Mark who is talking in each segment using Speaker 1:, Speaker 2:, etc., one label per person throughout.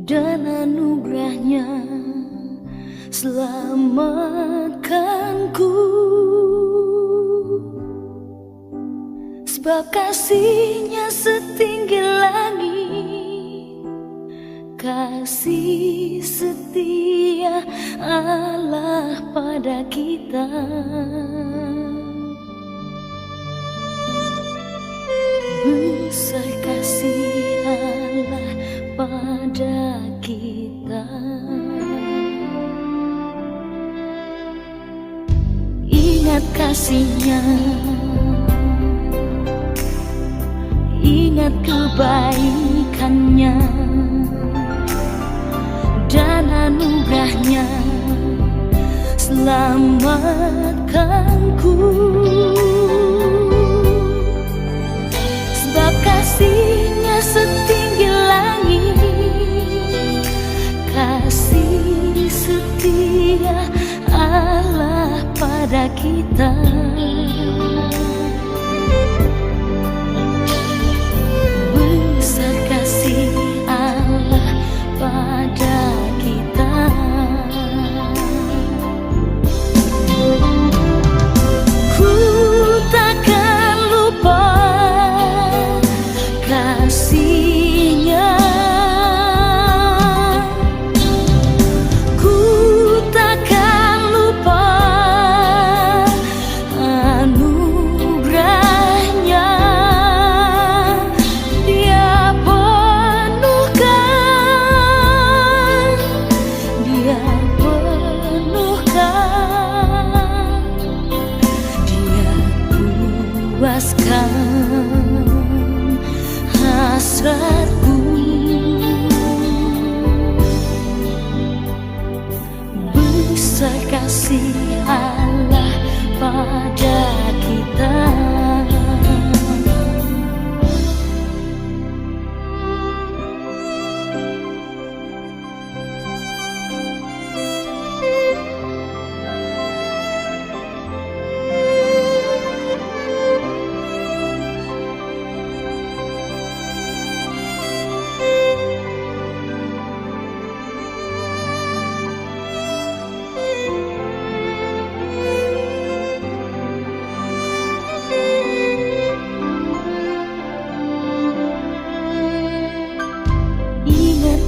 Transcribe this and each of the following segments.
Speaker 1: dan anugerahnya selamatkanku. Sebab kasihnya setinggi langit, kasih setia Allah pada kita. Besar kasih Allah pada kita. Ingat kasihnya, ingat kebaikannya dan anugerahnya selamatkanku. Sebab kasihnya setinggi langit, kasih setia Allah pada kita. Besar kasih Allah pada kita. Ku takkan lupa kasihnya, ku takkan lupa anugerahnya. Dia penuhkan, dia penuhkan, dia puaskan hasratku. Besar kasih Allah pada kita.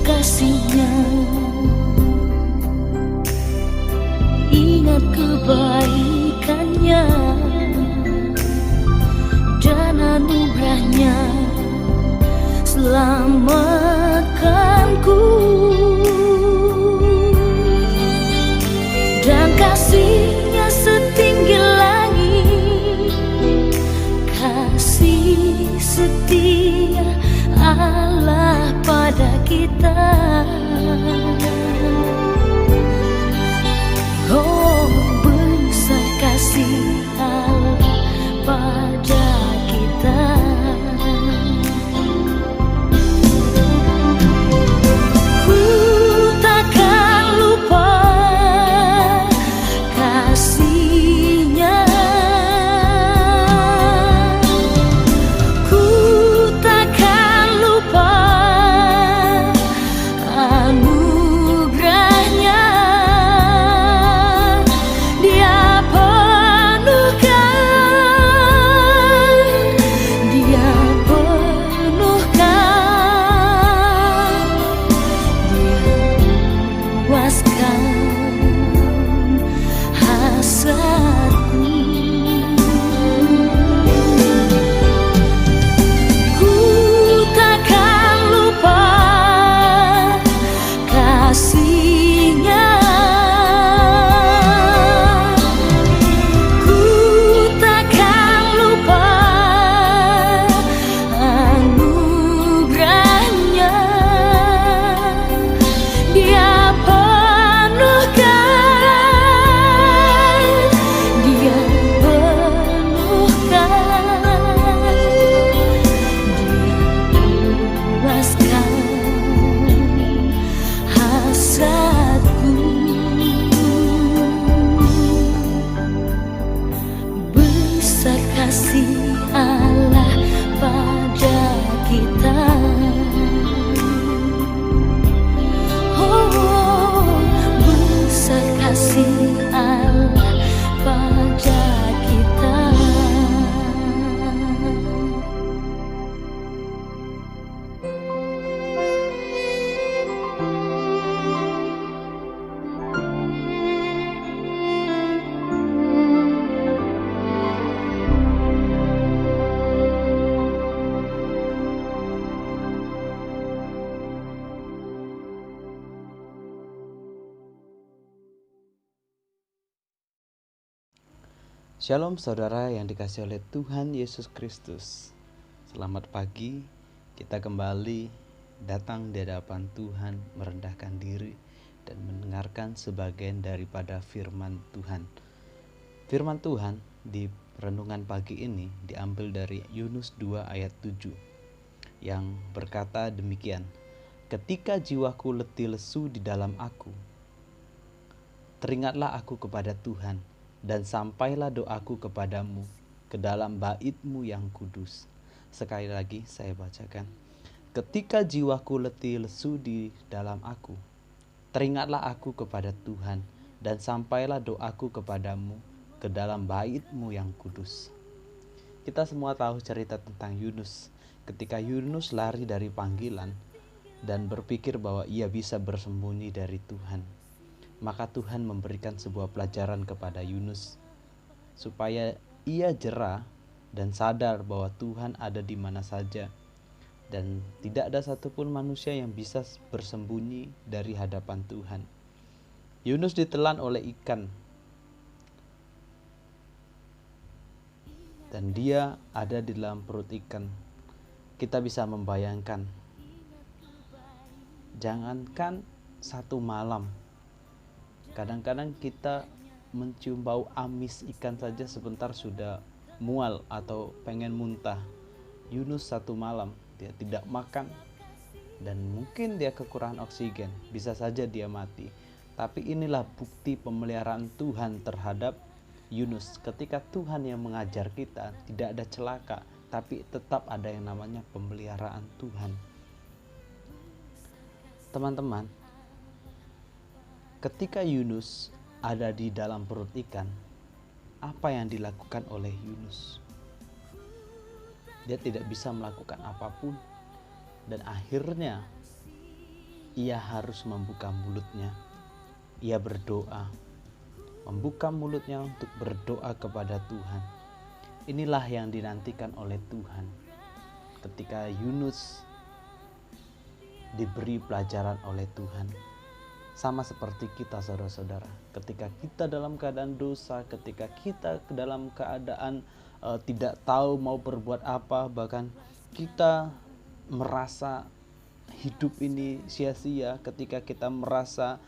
Speaker 1: Kasihnya, ingat kebaikannya dan anugerahnya selamatkanku. Dan kasihnya setinggi langit, kasih setia Allah pada kita. Oh, besar kasih Allah pada kita. Ku takkan lupa kasihnya, ku takkan lupa anugerahnya.
Speaker 2: Shalom saudara yang dikasihi oleh Tuhan Yesus Kristus. Selamat pagi, kita kembali datang di hadapan Tuhan, merendahkan diri dan mendengarkan sebagian daripada firman Tuhan. Firman Tuhan di renungan pagi ini diambil dari Yunus 2 ayat 7 yang berkata demikian: ketika jiwaku letih lesu di dalam aku, teringatlah aku kepada Tuhan, dan sampailah doaku kepadamu ke dalam bait-Mu yang kudus. Sekali lagi saya bacakan. Ketika jiwaku letih lesu di dalam aku, teringatlah aku kepada Tuhan, dan sampailah doaku kepadamu ke dalam bait-Mu yang kudus. Kita semua tahu cerita tentang Yunus. Ketika Yunus lari dari panggilan dan berpikir bahwa ia bisa bersembunyi dari Tuhan, maka Tuhan memberikan sebuah pelajaran kepada Yunus supaya ia jera dan sadar bahwa Tuhan ada di mana saja dan tidak ada satupun manusia yang bisa bersembunyi dari hadapan Tuhan. Yunus ditelan oleh ikan dan dia ada di dalam perut ikan. Kita bisa membayangkan, jangankan satu malam, kadang-kadang kita mencium bau amis ikan saja sebentar sudah mual atau pengen muntah. Yunus satu malam dia tidak makan dan mungkin dia kekurangan oksigen, bisa saja dia mati. Tapi inilah bukti pemeliharaan Tuhan terhadap Yunus. Ketika Tuhan yang mengajar kita, tidak ada celaka, tapi tetap ada yang namanya pemeliharaan Tuhan. Teman-teman, ketika Yunus ada di dalam perut ikan, apa yang dilakukan oleh Yunus? Dia tidak bisa melakukan apapun, dan akhirnya ia harus membuka mulutnya. Ia berdoa, membuka mulutnya untuk berdoa kepada Tuhan. Inilah yang dinantikan oleh Tuhan ketika Yunus diberi pelajaran oleh Tuhan. Sama seperti kita saudara-saudara, ketika kita dalam keadaan dosa, ketika kita dalam keadaan tidak tahu mau berbuat apa, bahkan kita merasa hidup ini sia-sia, ketika kita merasa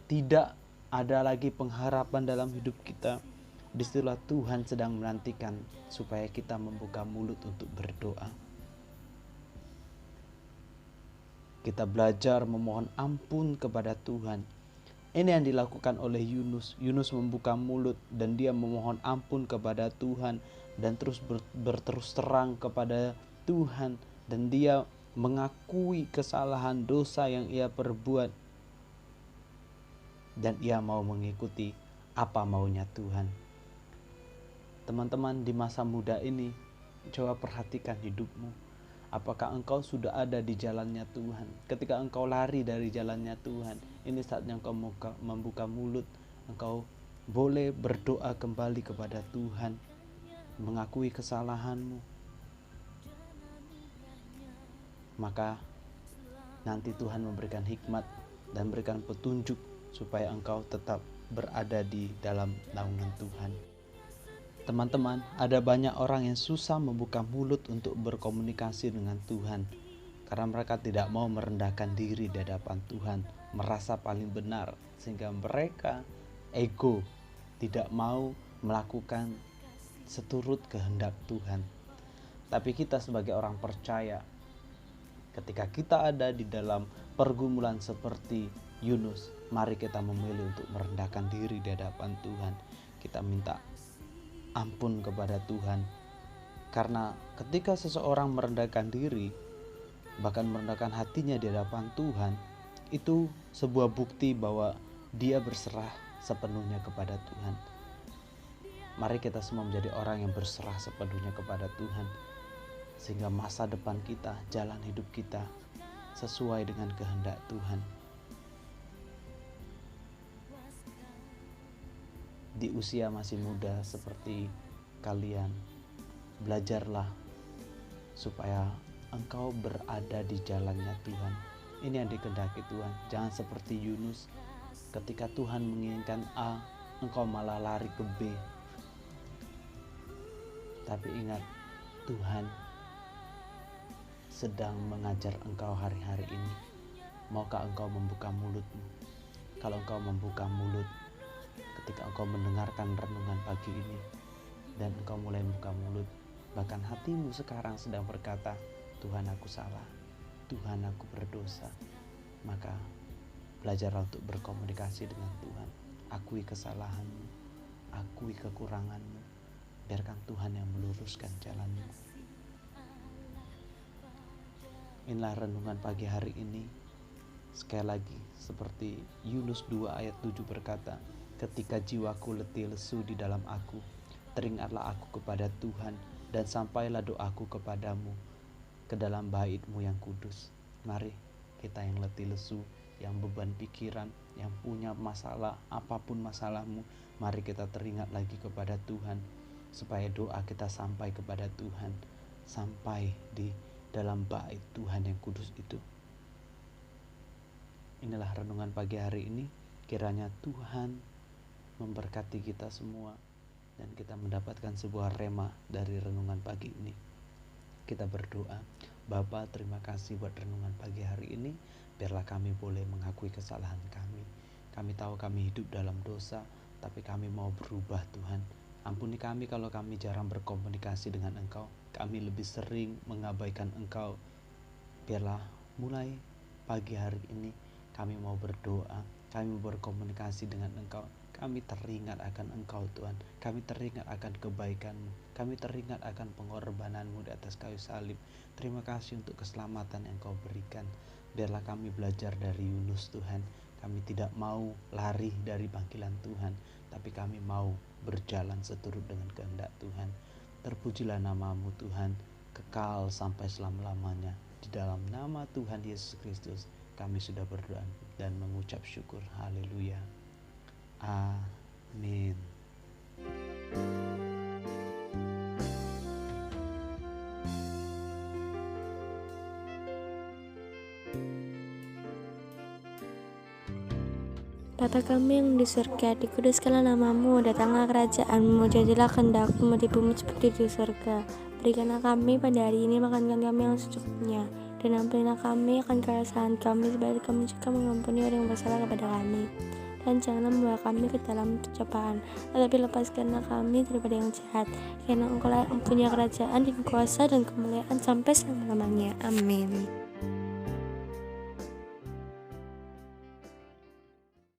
Speaker 2: tidak ada lagi pengharapan dalam hidup kita, disitulah Tuhan sedang menantikan supaya kita membuka mulut untuk berdoa. Kita belajar memohon ampun kepada Tuhan. Ini yang dilakukan oleh Yunus. Yunus membuka mulut dan dia memohon ampun kepada Tuhan dan terus berterus terang kepada Tuhan, dan dia mengakui kesalahan dosa yang ia perbuat dan ia mau mengikuti apa maunya Tuhan. Teman-teman, di masa muda ini coba perhatikan hidupmu. Apakah engkau sudah ada di jalannya Tuhan? Ketika engkau lari dari jalannya Tuhan, ini saatnya engkau membuka mulut. Engkau boleh berdoa kembali kepada Tuhan, mengakui kesalahanmu. Maka nanti Tuhan memberikan hikmat dan memberikan petunjuk supaya engkau tetap berada di dalam naungan Tuhan. Teman-teman, ada banyak orang yang susah membuka mulut untuk berkomunikasi dengan Tuhan karena mereka tidak mau merendahkan diri di hadapan Tuhan, merasa paling benar, sehingga mereka ego, tidak mau melakukan seturut kehendak Tuhan. Tapi kita sebagai orang percaya, ketika kita ada di dalam pergumulan seperti Yunus, mari kita memilih untuk merendahkan diri di hadapan Tuhan. Kita minta ampun kepada Tuhan, karena ketika seseorang merendahkan diri, bahkan merendahkan hatinya di hadapan Tuhan, itu sebuah bukti bahwa dia berserah sepenuhnya kepada Tuhan. Mari kita semua menjadi orang yang berserah sepenuhnya kepada Tuhan, sehingga masa depan kita, jalan hidup kita sesuai dengan kehendak Tuhan. Di usia masih muda seperti kalian, belajarlah supaya engkau berada di jalannya Tuhan. Ini yang dikehendaki Tuhan. Jangan seperti Yunus, ketika Tuhan menginginkan A, engkau malah lari ke B. Tapi ingat, Tuhan sedang mengajar engkau hari-hari ini. Maukah engkau membuka mulutmu? Kalau engkau membuka mulut ketika engkau mendengarkan renungan pagi ini, dan engkau mulai membuka mulut, bahkan hatimu sekarang sedang berkata, Tuhan aku salah, Tuhan aku berdosa, maka belajarlah untuk berkomunikasi dengan Tuhan. Akui kesalahanmu, akui kekuranganmu, biarkan Tuhan yang meluruskan jalanmu. Inilah renungan pagi hari ini. Sekali lagi, seperti Yunus 2 ayat 7 berkata, ketika jiwaku letih lesu di dalam aku, teringatlah aku kepada Tuhan, dan sampailah doaku kepadamu ke dalam bait-Mu yang kudus. Mari kita yang letih lesu, yang beban pikiran, yang punya masalah, apapun masalahmu, mari kita teringat lagi kepada Tuhan, supaya doa kita sampai kepada Tuhan, sampai di dalam bait Tuhan yang kudus itu. Inilah renungan pagi hari ini. Kiranya Tuhan memberkati kita semua dan kita mendapatkan sebuah rema dari renungan pagi ini. Kita berdoa. Bapa, terima kasih buat renungan pagi hari ini. Biarlah kami boleh mengakui kesalahan kami. Kami tahu kami hidup dalam dosa, tapi kami mau berubah, Tuhan. Ampuni kami kalau kami jarang berkomunikasi dengan Engkau. Kami lebih sering mengabaikan Engkau. Biarlah mulai pagi hari ini kami mau berdoa, kami mau berkomunikasi dengan Engkau. Kami teringat akan Engkau, Tuhan. Kami teringat akan kebaikan-Mu. Kami teringat akan pengorbanan-Mu di atas kayu salib. Terima kasih untuk keselamatan yang Kau berikan. Biarlah kami belajar dari Yunus, Tuhan. Kami tidak mau lari dari panggilan Tuhan, tapi kami mau berjalan seturut dengan kehendak Tuhan. Terpujilah nama-Mu, Tuhan, kekal sampai selama-lamanya. Di dalam nama Tuhan Yesus Kristus, kami sudah berdoa dan mengucap syukur. Haleluya. Amin.
Speaker 3: Bapa kami yang di surga, dikuduskanlah namamu, datanglah kerajaanmu, jadilah kehendakmu di bumi seperti di surga. Berikanlah kami pada hari ini makan kami yang secukupnya, dan ampunilah kami akan kesalahan kami, sebagai kami juga mengampuni orang yang bersalah kepada kami. Dan janganlah membawa kami ke dalam pencobaan, tetapi lepaskanlah kami daripada yang jahat, karena Engkau lah yang punya kerajaan dan kuasa dan kemuliaan sampai selama-lamanya. Amin.